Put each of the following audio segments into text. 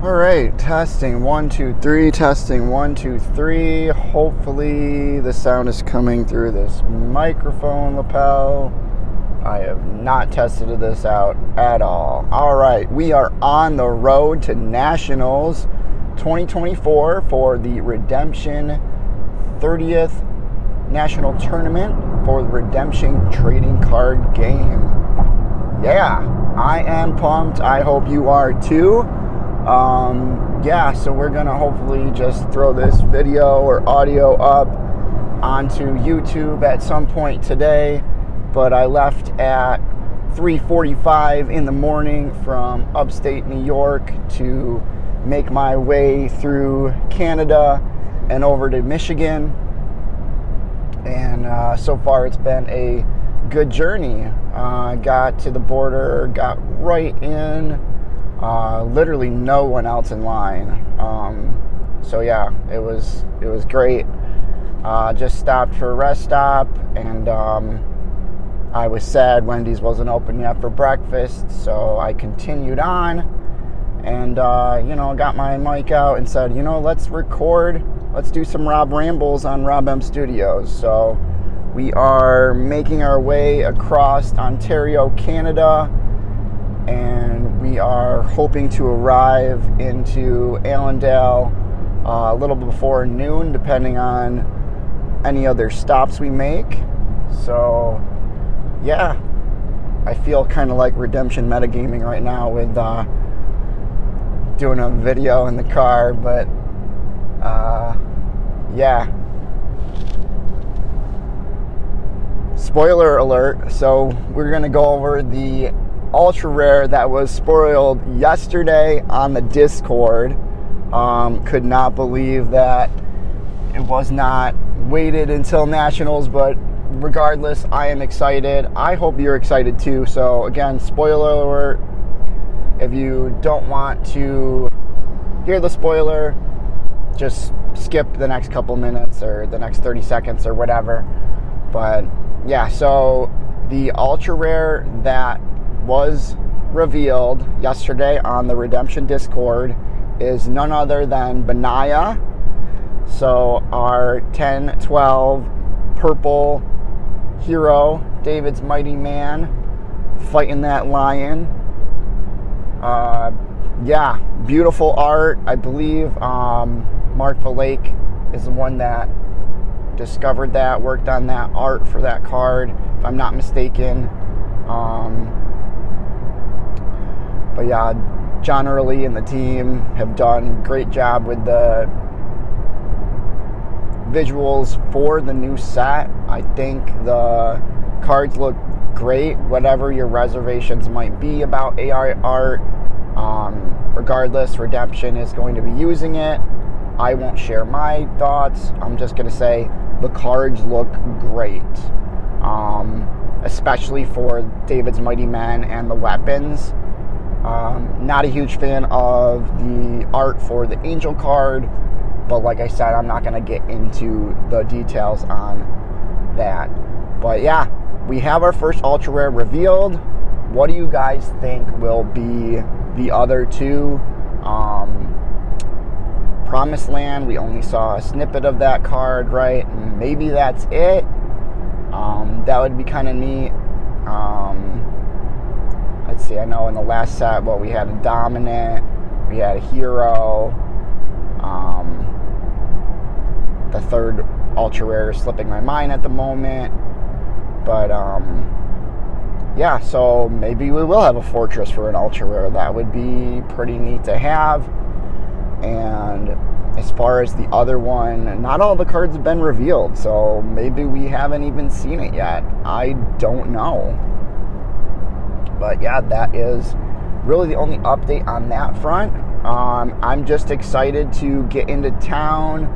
All right, testing 1 2 3, testing 1 2 3. Hopefully the sound is coming through this microphone lapel. I have not tested this out at all. All right, we are on the road to Nationals 2024 for the Redemption 30th National Tournament for the Redemption Trading Card Game. Yeah, I am pumped. I hope you are too. So we're gonna hopefully just throw this video or audio up onto YouTube at some point today. But I left at 3:45 in the morning from upstate New York to make my way through Canada and over to Michigan. And so far it's been a good journey. Got to the border, got right in. Literally no one else in line. So yeah, it was great. Just stopped for a rest stop, and I was sad Wendy's wasn't open yet for breakfast, so I continued on and got my mic out and said, let's record, let's do some Rob Rambles on Rob M Studios. So we are making our way across Ontario, Canada, and we are hoping to arrive into Allendale a little before noon, depending on any other stops we make. So yeah, I feel kind of like Redemption metagaming right now with doing a video in the car, but yeah. Spoiler alert, so we're gonna go over the ultra rare that was spoiled yesterday on the Discord. Could not believe that it was not waited until Nationals, but regardless, I am excited. I hope you're excited too. So again, spoiler alert. If you don't want to hear the spoiler, just skip the next couple minutes or the next 30 seconds or whatever. But yeah, so the ultra rare that was revealed yesterday on the Redemption Discord is none other than Benaya. So our 10-12 purple hero, David's mighty man, fighting that lion. Yeah, beautiful art. I believe Mark Blake is the one that discovered that, worked on that art for that card, if I'm not mistaken. But yeah, John Early and the team have done a great job with the visuals for the new set. I think the cards look great, whatever your reservations might be about AI art. Regardless, Redemption is going to be using it. I won't share my thoughts. I'm just going to say the cards look great, especially for David's Mighty Men and the weapons. Not a huge fan of the art for the Angel card, but like I said, I'm not going to get into the details on that. But yeah, we have our first ultra rare revealed. What do you guys think will be the other two? Promised Land, we only saw a snippet of that card, right? Maybe that's it. That would be kind of neat. Let's see, I know in the last set, we had a Dominant, we had a Hero. The third ultra rare is slipping my mind at the moment. But yeah, so maybe we will have a Fortress for an ultra rare. That would be pretty neat to have. And as far as the other one, not all the cards have been revealed, so maybe we haven't even seen it yet. I don't know. But yeah, that is really the only update on that front. I'm just excited to get into town,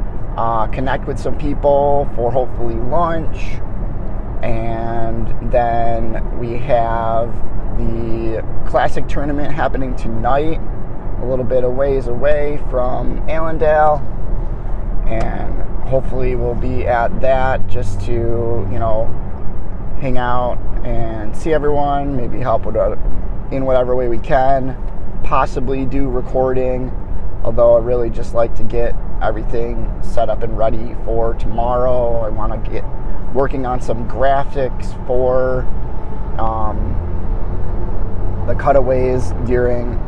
connect with some people for hopefully lunch. And then we have the Classic Tournament happening tonight, a little bit of ways away from Allendale, and hopefully we'll be at that just to hang out and see everyone, maybe help with in whatever way we can, possibly do recording Although I really just like to get everything set up and ready for tomorrow. I want to get working on some graphics for the cutaways during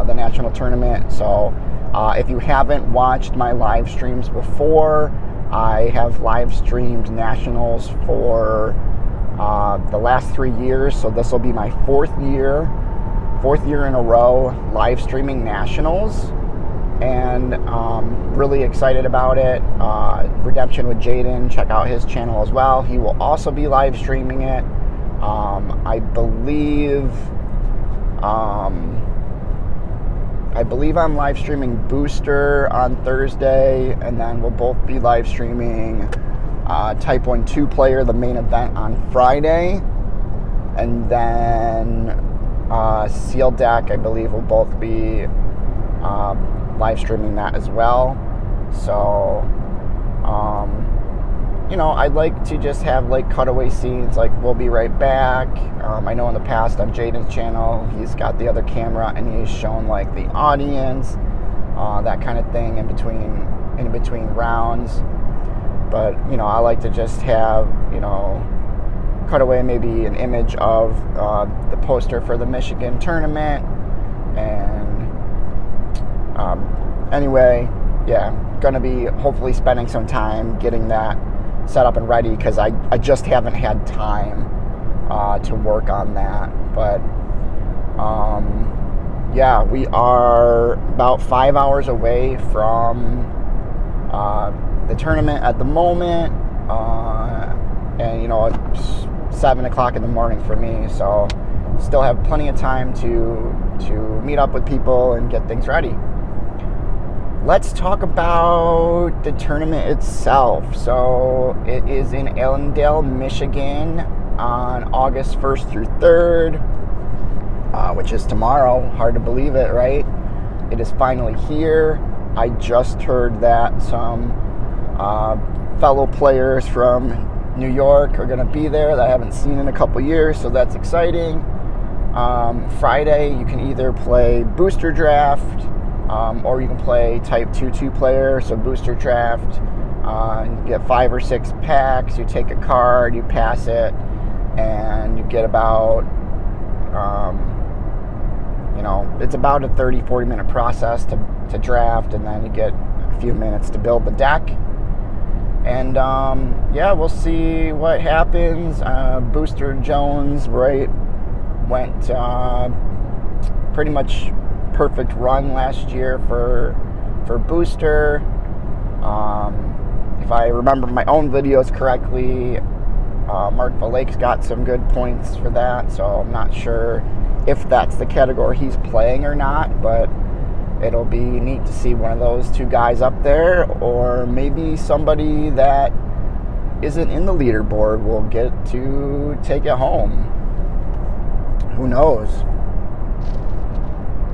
the national tournament. So if you haven't watched my live streams before, I have live streamed nationals for the last 3 years. So this will be my fourth year in a row live streaming nationals, and really excited about it. Redemption with Jaden, check out his channel as well. He will also be live streaming it. I believe I'm live streaming Booster on Thursday, and then we'll both be live streaming Type 1-2 player, the main event, on Friday, and then Seal Deck, I believe, will both be live streaming that as well. So, I'd like to just have like cutaway scenes, like we'll be right back. I know in the past on Jaden's channel, he's got the other camera and he's shown like the audience, that kind of thing in between rounds. But, I like to just have, cutaway, maybe an image of the poster for the Michigan tournament. And anyway, yeah, gonna be hopefully spending some time getting that set up and ready, because I just haven't had time to work on that. But yeah, we are about 5 hours away from the tournament at the moment, and it's 7 o'clock in the morning for me, so still have plenty of time to meet up with people and get things ready. Let's talk about the tournament itself. So it is in Allendale, Michigan on August 1st through 3rd, which is tomorrow. Hard to believe it, right? It is finally here. I just heard that some fellow players from New York are going to be there that I haven't seen in a couple years, so that's exciting. Friday, you can either play Booster Draft, or you can play Type 2 player. So Booster Draft, you get 5 or 6 packs, you take a card, you pass it, and you get about, it's about a 30-40 minute process to draft, and then you get a few minutes to build the deck. And yeah, we'll see what happens. Booster Jones, right, went pretty much perfect run last year for Booster. If I remember my own videos correctly, Mark Valake's got some good points for that, so I'm not sure if that's the category he's playing or not, but it'll be neat to see one of those two guys up there, or maybe somebody that isn't in the leaderboard will get to take it home. Who knows?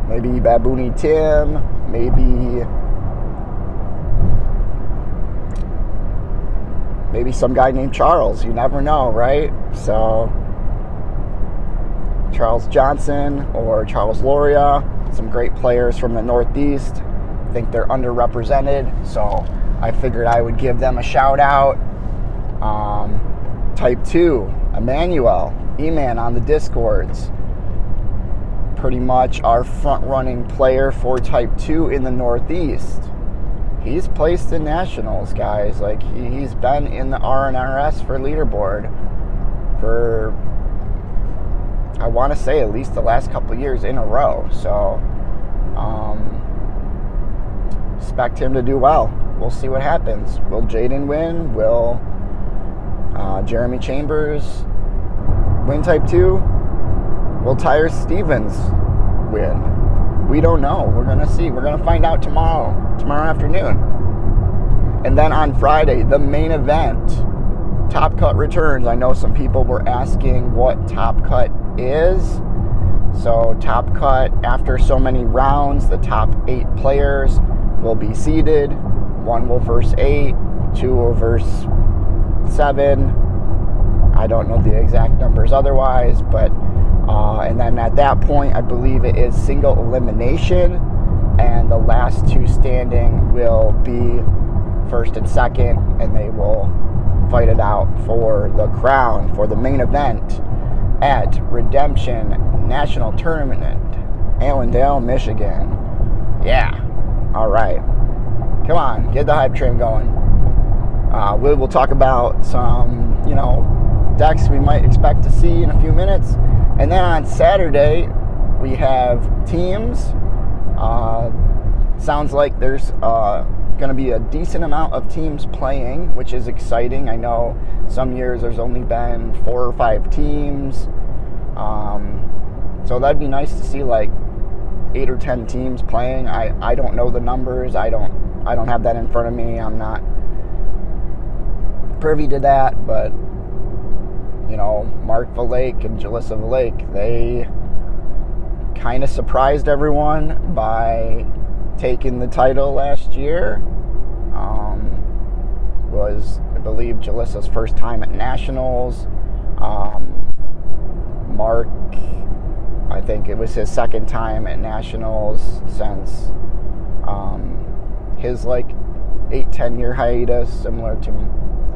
Maybe Baboony Tim, maybe some guy named Charles. You never know, right? So Charles Johnson or Charles Loria, some great players from the Northeast. I think they're underrepresented, so I figured I would give them a shout out. Type 2, Emmanuel, E-Man on the Discords. Pretty much our front-running player for Type 2 in the Northeast. He's placed in nationals, guys. Like, he's been in the RNRS for leaderboard for, I want to say, at least the last couple of years in a row. So, expect him to do well. We'll see what happens. Will Jaden win? Will Jeremy Chambers win Type 2? Will Tyre Stevens win? We don't know. We're going to see. We're going to find out tomorrow afternoon. And then on Friday, the main event, Top Cut returns. I know some people were asking what Top Cut is. So Top Cut, after so many rounds, the top 8 players will be seeded. 1 will verse 8, 2 will verse 7. I don't know the exact numbers otherwise, but and then at that point, I believe it is single elimination. and the last two standing will be first and second, and they will fight it out for the crown, for the main event at Redemption National Tournament, Allendale, Michigan. Yeah. All right. Come on, get the hype train going. We will talk about some, decks we might expect to see in a few minutes. And then on Saturday, we have teams. Sounds like there's going to be a decent amount of teams playing, which is exciting. I know some years there's only been 4 or 5 teams. So that'd be nice to see like 8 or 10 teams playing. I don't know the numbers. I don't have that in front of me. I'm not privy to that, but Mark Valake and Jalissa Valake, they kind of surprised everyone by taking the title last year. Was, I believe, Jalissa's first time at Nationals. Mark, I think it was his second time at Nationals since his 8-10 year hiatus, similar to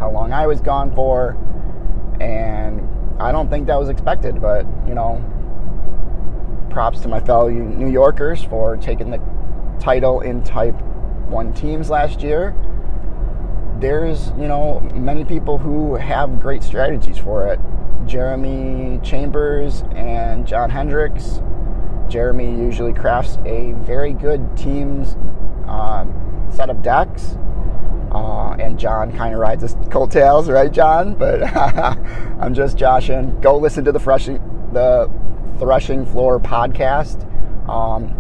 how long I was gone for. And I don't think that was expected, but props to my fellow New Yorkers for taking the title in Type 1 teams last year. There's, many people who have great strategies for it. Jeremy Chambers and John Hendricks. Jeremy usually crafts a very good team's set of decks. And John kind of rides his coattails, right, John? But I'm just joshing. Go listen to the Threshing Floor podcast.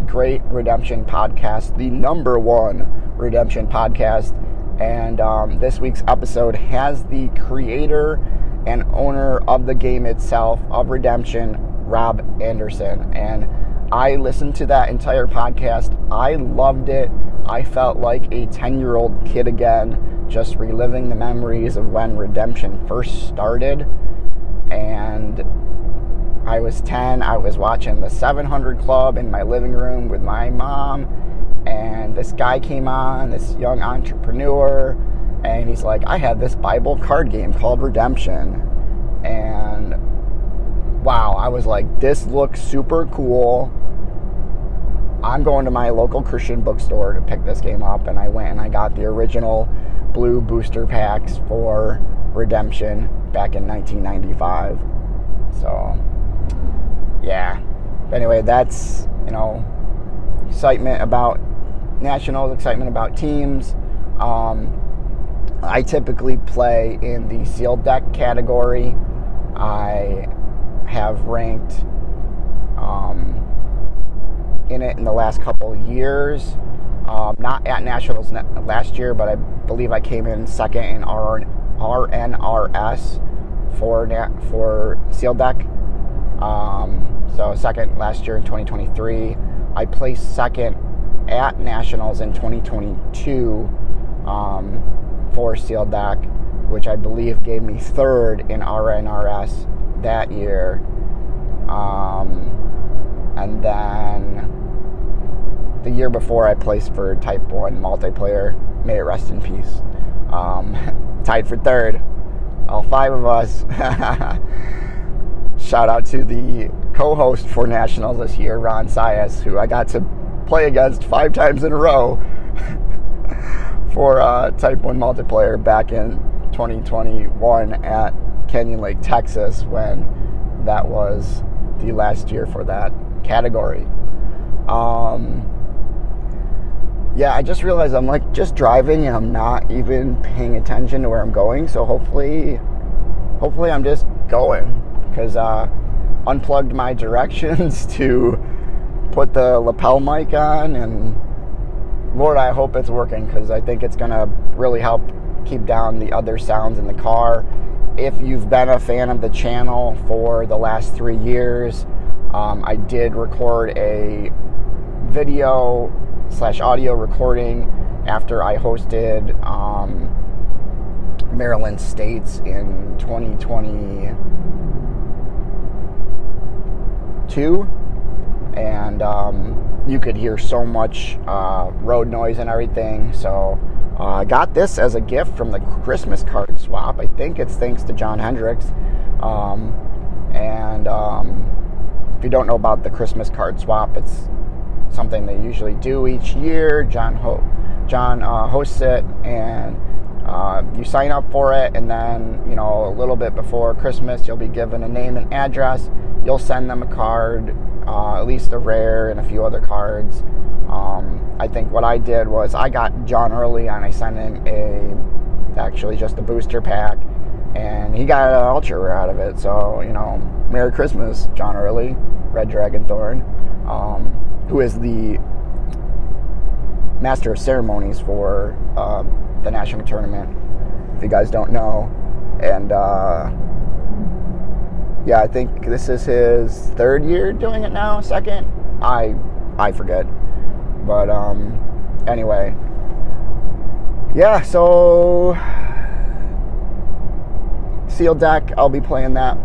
Great Redemption podcast, the #1 Redemption podcast. And this week's episode has the creator and owner of the game itself, of Redemption, Rob Anderson. And I listened to that entire podcast. I loved it. I felt like a 10-year-old kid again, just reliving the memories of when Redemption first started. And I was 10. I was watching the 700 Club in my living room with my mom. And this guy came on, this young entrepreneur. And he's like, I had this Bible card game called Redemption. And wow, I was like, this looks super cool. I'm going to my local Christian bookstore to pick this game up. And I went and I got the original blue booster packs for Redemption back in 1995. So, yeah. Anyway, that's, excitement about Nationals, excitement about teams. I typically play in the sealed deck category. I have ranked in it in the last couple of years. Not at Nationals last year, but I believe I came in second in RNRS for sealed deck. So second last year in 2023. I placed second at Nationals in 2022 for sealed deck, which I believe gave me third in RNRS that year. And then the year before I placed for Type 1 multiplayer, may it rest in peace. Tied for third, all 5 of us. Shout out to the co-host for Nationals this year, Ron Sias, who I got to play against 5 times in a row for Type 1 multiplayer back in 2021 at Canyon Lake, Texas, when that was the last year for that category. Yeah, I just realized I'm just driving and I'm not even paying attention to where I'm going. So hopefully I'm just going, because unplugged my directions to put the lapel mic on, and Lord, I hope it's working, because I think it's gonna really help keep down the other sounds in the car. If you've been a fan of the channel for the last 3 years, I did record a video/audio recording after I hosted Maryland States in 2022, and you could hear so much road noise and everything. So I got this as a gift from the Christmas card swap. I think it's thanks to John Hendricks. If you don't know about the Christmas card swap, it's something they usually do each year. John hosts it, and you sign up for it, and then, you know, a little bit before Christmas, you'll be given a name and address. You'll send them a card, at least a rare and a few other cards. I think what I did was I got John early, and I sent him actually just a booster pack, and he got an ultra rare out of it. So, you know, Merry Christmas, John Early, Red Dragon Thorn, who is the master of ceremonies for the national tournament, if you guys don't know. And yeah, I think this is his third year doing it now, second, I forget, but anyway, yeah. So sealed deck, I'll be playing that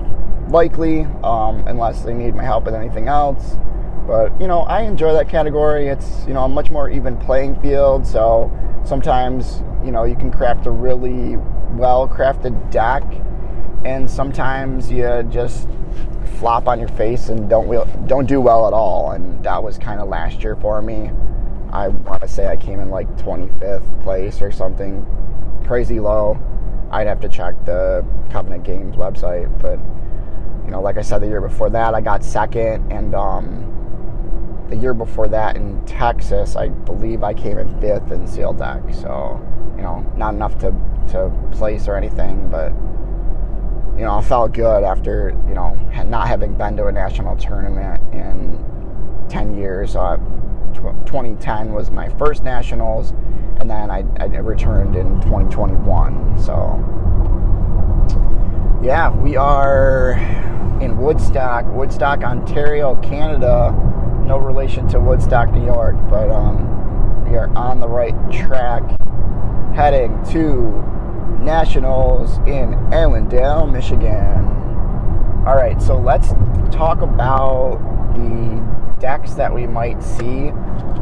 likely, unless they need my help with anything else. But, you know, I enjoy that category. It's, you know, a much more even playing field. So sometimes, you know, you can craft a really well-crafted deck, and sometimes you just flop on your face and don't do well at all. And that was kind of last year for me. I want to say I came in like 25th place or something crazy low. I'd have to check the Covenant Games website. But, you know, like I said, the year before that, I got second, and the year before that in Texas, I believe I came in 5th in sealed deck. So, you know, not enough to place or anything, but, you know, I felt good after, you know, not having been to a national tournament in 10 years. 2010 was my first nationals, and then I returned in 2021. So, yeah, we are in Woodstock, Ontario, Canada. No relation to Woodstock, New York, but we are on the right track, heading to nationals in Allendale, Michigan. All right, so let's talk about the decks that we might see.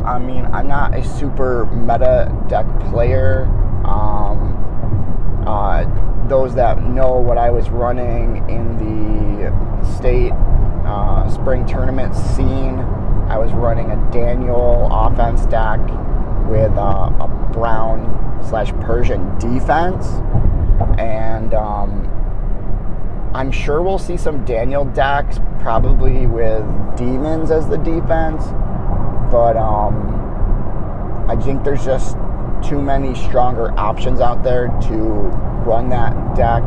I mean, I'm not a super meta deck player. Those that know what I was running in the state spring tournament scene, I was running a Daniel offense deck with a Brown/Persian defense, and I'm sure we'll see some Daniel decks, probably with demons as the defense, but I think there's just too many stronger options out there to run that deck,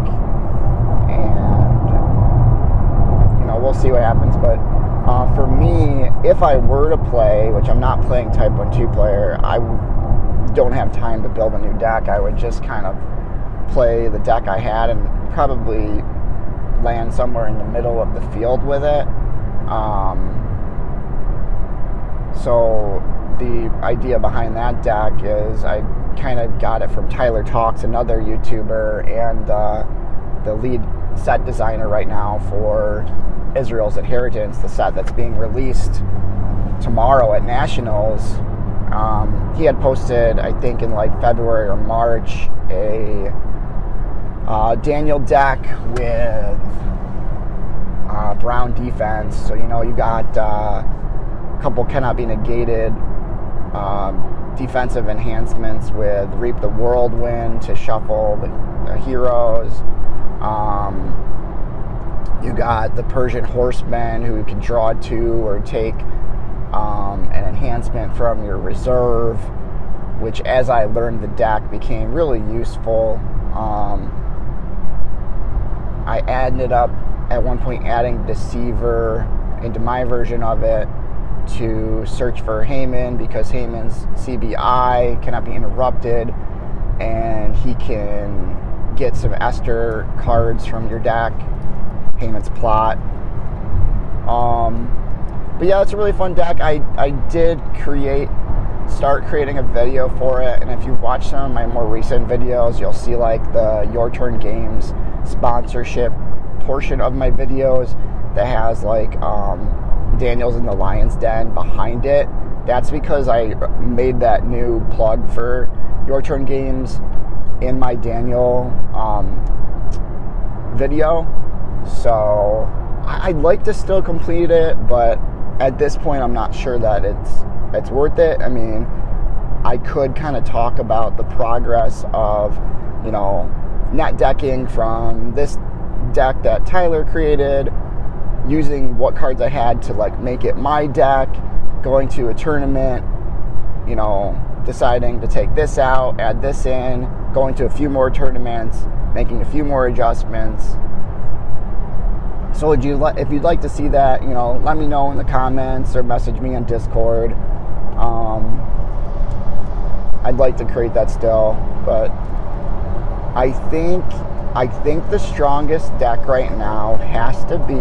and, you know, we'll see what happens. But for me, if I were to play, which I'm not playing Type 1-2 player, I don't have time to build a new deck. I would just kind of play the deck I had and probably land somewhere in the middle of the field with it. So the idea behind that deck is I kind of got it from Tyler Talks, another YouTuber, and the lead set designer right now for Israel's Inheritance, the set that's being released tomorrow at Nationals. He had posted, I think in like February or March, a Daniel deck with Brown defense. So, you know, you got a couple cannot be negated defensive enhancements with Reap the Whirlwind to shuffle the heroes. You got the Persian Horseman, who can draw 2 or take an enhancement from your reserve, which, as I learned the deck, became really useful. I ended up at one point adding Deceiver into my version of it to search for Haman, because Haman's CBI cannot be interrupted, and he can get some Esther cards from your deck, Haman's Plot. But yeah, it's a really fun deck. I did start creating a video for it, and if you've watched some of my more recent videos, you'll see like the Your Turn Games sponsorship portion of my videos that has like Daniels in the Lion's Den behind it. That's because I made that new plug for Your Turn Games in my Daniel video. So I'd like to still complete it, but at this point I'm not sure that it's worth it. I mean, I could kind of talk about the progress of, net decking from this deck that Tyler created, using what cards I had to like make it my deck, going to a tournament, deciding to take this out, add this in, going to a few more tournaments, making a few more adjustments. So if you'd like to see that, let me know in the comments or message me on Discord. I'd like to create that still, but I think the strongest deck right now has to be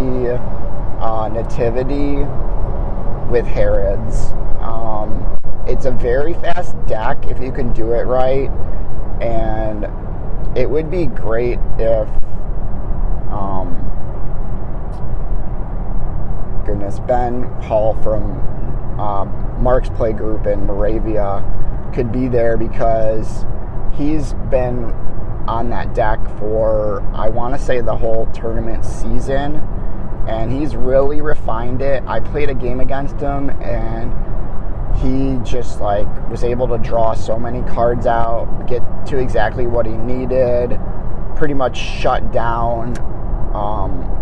Nativity with Herods. It's a very fast deck if you can do it right, and it would be great if Ben Hall from Mark's Play Group in Moravia could be there, because he's been on that deck for, I want to say, the whole tournament season, and he's really refined it. I played a game against him, and he just was able to draw so many cards out, get to exactly what he needed, pretty much shut down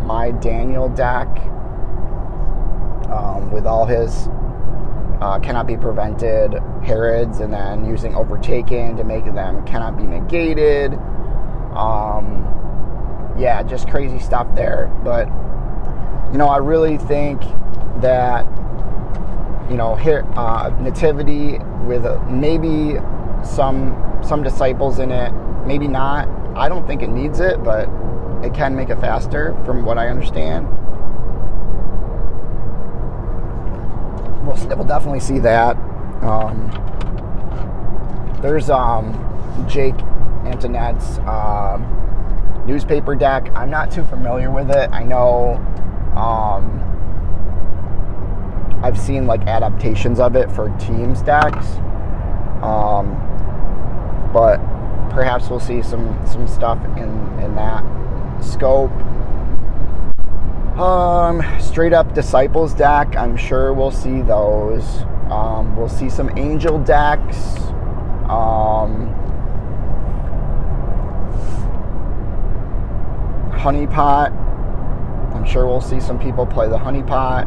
my Daniel deck with all his cannot be prevented Herods, and then using Overtaken to make them cannot be negated. Yeah, just crazy stuff there. But I really think that Nativity with maybe some disciples in it, maybe not. I don't think it needs it, but it can make it faster from what I understand. We'll definitely see that. There's Jake Antonette's newspaper deck. I'm not too familiar with it. I know I've seen adaptations of it for teams decks, but perhaps we'll see some stuff in that scope. Straight up Disciples deck, I'm sure we'll see those. We'll see some Angel decks. Honeypot, I'm sure we'll see some people play the Honeypot.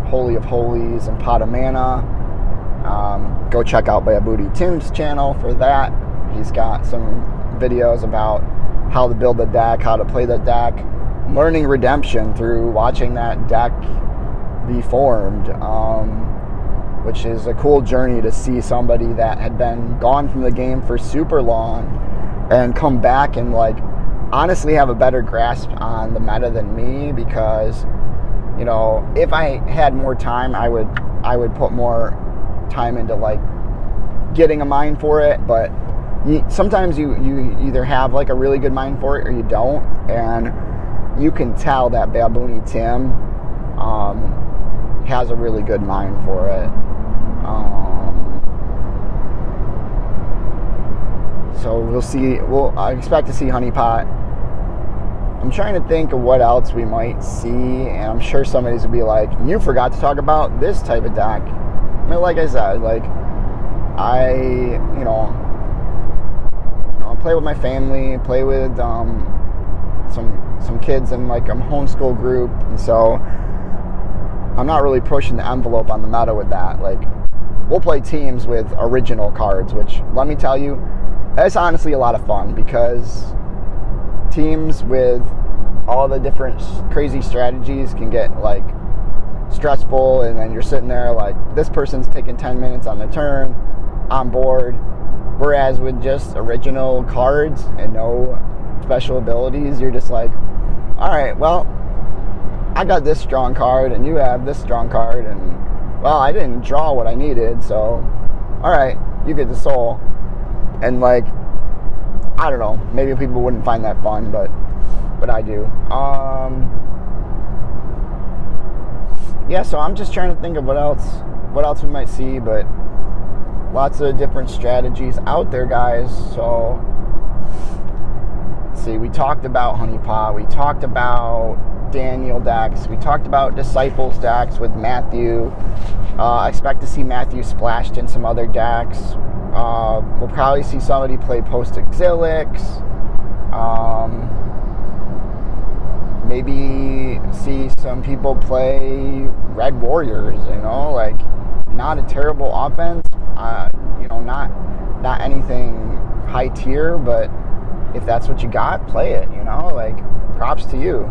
Holy of Holies and Pot of Mana. Go check out Booty Tim's channel for that. He's got some videos about how to build the deck, how to play the deck, learning Redemption through watching that deck be formed, which is a cool journey to see somebody that had been gone from the game for super long and come back and honestly have a better grasp on the meta than me, because if I had more time, I would put more time into getting a mind for it, but sometimes you either have a really good mind for it or you don't, and you can tell that Baboony Tim has a really good mind for it. So we'll see. I expect to see Honeypot. I'm trying to think of what else we might see, and I'm sure somebody's gonna be like, "You forgot to talk about this type of deck." I mean, like I said, I play with my family, play with some kids in a homeschool group, and so I'm not really pushing the envelope on the meta with that. We'll play teams with original cards, which, let me tell you, it's honestly a lot of fun, because teams with all the different crazy strategies can get stressful, and then you're sitting there this person's taking 10 minutes on the turn, on board. Whereas with just original cards and no special abilities, you're just all right, well, I got this strong card and you have this strong card, and well, I didn't draw what I needed, so all right, you get the soul. And I don't know, maybe people wouldn't find that fun, but I do. yeah, so I'm just trying to think of what else we might see, but lots of different strategies out there, guys. So let's see, we talked about Honeypot, we talked about Daniel decks, we talked about Disciples decks with Matthew. I expect to see Matthew splashed in some other decks. We'll probably see somebody play post-exilics. Maybe see some people play Red Warriors, like not a terrible offense, not anything high tier, but if that's what you got, play it, like props to you.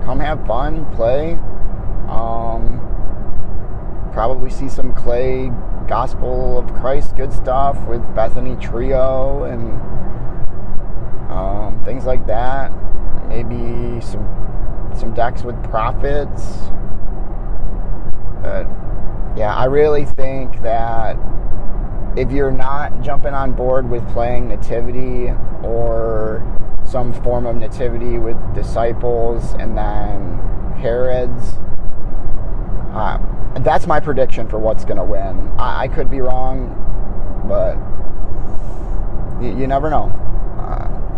Come have fun, play. Probably see some Clay Gospel of Christ good stuff with Bethany Trio and things like that. Maybe some decks with Prophets. Yeah, I really think that if you're not jumping on board with playing Nativity or some form of Nativity with Disciples and then Herods, that's my prediction for what's going to win. I could be wrong, but you never know.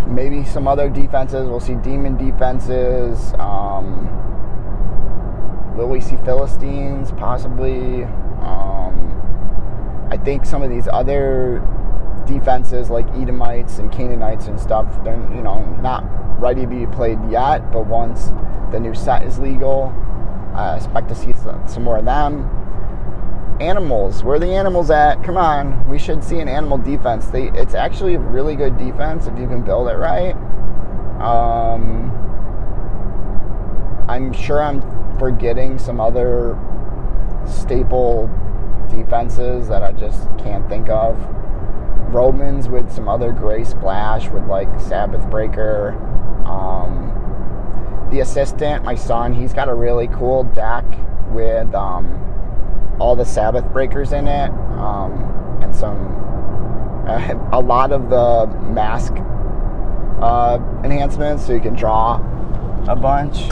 Maybe some other defenses. We'll see demon defenses. Will we see Philistines? Possibly. I think some of these other defenses like Edomites and Canaanites and stuff, they're not ready to be played yet, but once the new set is legal, I expect to see some more of them. Animals, where are the animals at? Come on, we should see an animal defense. It's actually a really good defense if you can build it right. I'm sure I'm forgetting some other staple defenses that I just can't think of. Romans with some other gray splash with like Sabbath Breaker. The assistant, my son, he's got a really cool deck with all the Sabbath breakers in it, and a lot of the mask enhancements, so you can draw a bunch.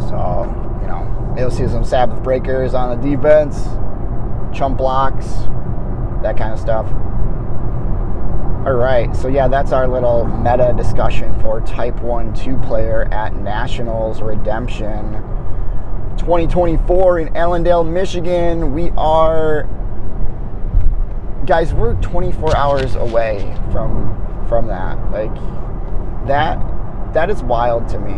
So, you'll see some Sabbath breakers on the defense, chump blocks, that kind of stuff. All right, so yeah, that's our little meta discussion for Type 1-2 player at Nationals Redemption 2024 in Allendale, Michigan. We're 24 hours away from that. Like, that is wild to me.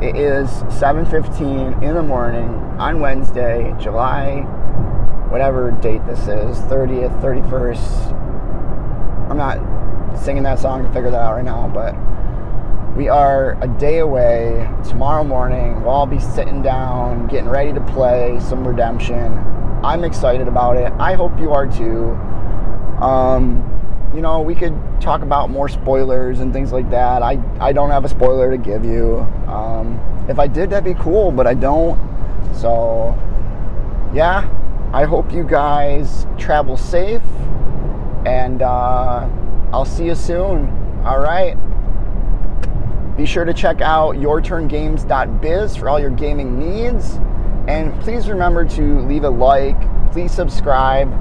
It is 7:15 in the morning on Wednesday, July, whatever date this is, 30th, 31st. I'm not singing that song to figure that out right now, but we are a day away. Tomorrow morning, we'll all be sitting down, getting ready to play some Redemption. I'm excited about it. I hope you are too. We could talk about more spoilers and things like that. I don't have a spoiler to give you. If I did, that'd be cool, but I don't. So, yeah, I hope you guys travel safe, and I'll see you soon. All right. Be sure to check out yourturngames.biz for all your gaming needs. And please remember to leave a like. Please subscribe.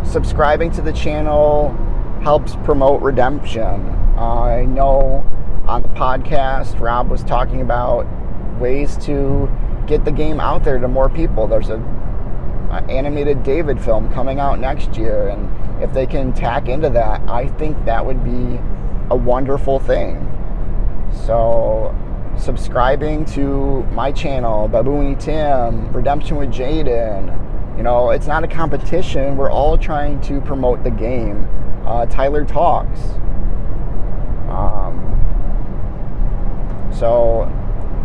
Subscribing to the channel helps promote Redemption. I know on the podcast, Rob was talking about ways to get the game out there to more people. There's an animated David film coming out next year, and if they can tack into that, I think that would be a wonderful thing. So, subscribing to my channel, Baboony Tim, Redemption with Jaden, it's not a competition. We're all trying to promote the game. Tyler Talks. So,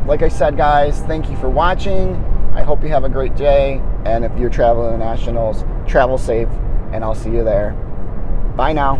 like I said, guys, thank you for watching. I hope you have a great day. And if you're traveling to Nationals, travel safe, and I'll see you there. Bye now.